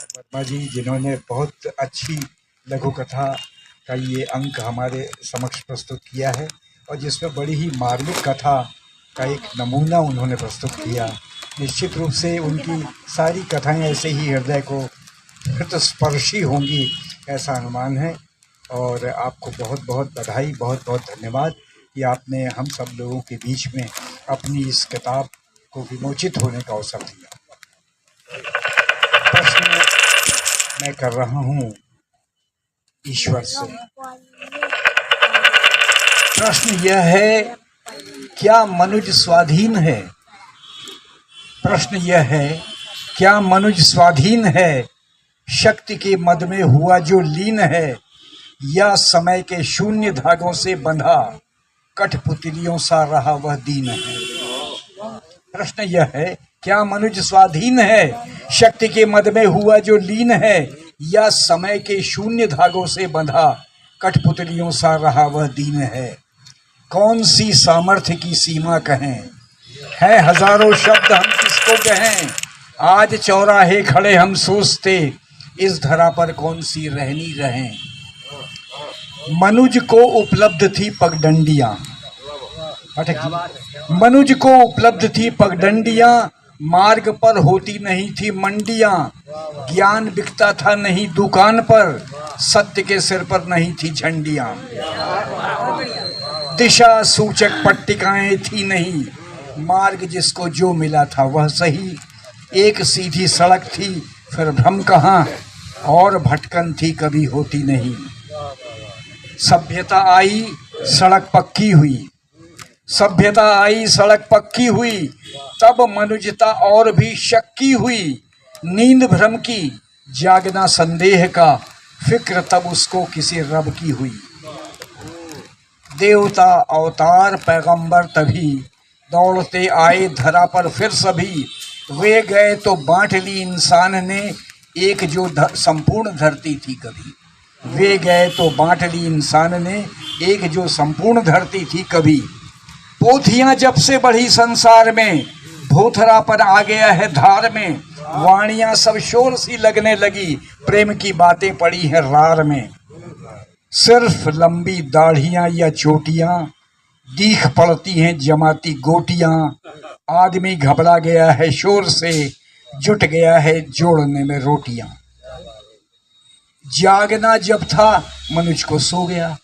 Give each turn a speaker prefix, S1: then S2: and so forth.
S1: वर्मा जी, जिन्होंने बहुत अच्छी लघु कथा का ये अंक हमारे समक्ष प्रस्तुत किया है और जिसमें बड़ी ही मार्मिक कथा का एक नमूना उन्होंने प्रस्तुत किया। निश्चित रूप से उनकी सारी कथाएं ऐसे ही हृदय को हृतस्पर्शी होंगी, ऐसा अनुमान है। और आपको बहुत बहुत बधाई, बहुत बहुत धन्यवाद कि आपने हम सब लोगों के बीच में अपनी इस किताब को विमोचित होने का अवसर दिया। प्रश्न मैं कर रहा हूँ ईश्वर से। प्रश्न यह है, क्या मनुज स्वाधीन है? प्रश्न यह है, क्या मनुज स्वाधीन है? शक्ति के मद में हुआ जो लीन है, या समय के शून्य धागों से बंधा कठपुतलियों सा रहा वह दीन है? प्रश्न यह है, क्या मनुज स्वाधीन है? शक्ति के मद में हुआ जो लीन है, या समय के शून्य धागों से बंधा कठपुतलियों सा रहा वह दीन है? कौन सी सामर्थ्य की सीमा कहें, है हजारों शब्द हम किसको कहें? आज चौराहे खड़े हम सोचते, इस धरा पर कौन सी रहनी रहें? मनुज को उपलब्ध थी पगडंडियां, मनुज को उपलब्ध थी पगडंडियां, मार्ग पर होती नहीं थी मंडियां। ज्ञान बिकता था नहीं दुकान पर, सत्य के सिर पर नहीं थी झंडियां। दिशा सूचक पट्टिकाएं थी नहीं, मार्ग जिसको जो मिला था वह सही। एक सीधी सड़क थी फिर भ्रम कहाँ, और भटकन थी कभी होती नहीं। सभ्यता आई सड़क पक्की हुई, सभ्यता आई सड़क पक्की हुई, तब मनुजता और भी शक्की हुई। नींद भ्रम की जागना संदेह का, फिक्र तब उसको किसी रब की हुई। देवता अवतार पैगंबर तभी, दौड़ते आए धरा पर फिर सभी। वे गए तो बांट ली इंसान ने, एक जो संपूर्ण धरती थी कभी। वे गए तो बांट ली इंसान ने, एक जो संपूर्ण धरती थी कभी। पोथियां जब से बढ़ी संसार में, भोथरा पर आ गया है धार में। वाणियां सब शोर सी लगने लगी, प्रेम की बातें पड़ी हैं रार में। सिर्फ लंबी दाढ़ियां या चोटियां, दीख पड़ती हैं जमाती गोटियां। आदमी घबरा गया है शोर से, जुट गया है जोड़ने में रोटियां। जागना जब था मनुज को सो गया,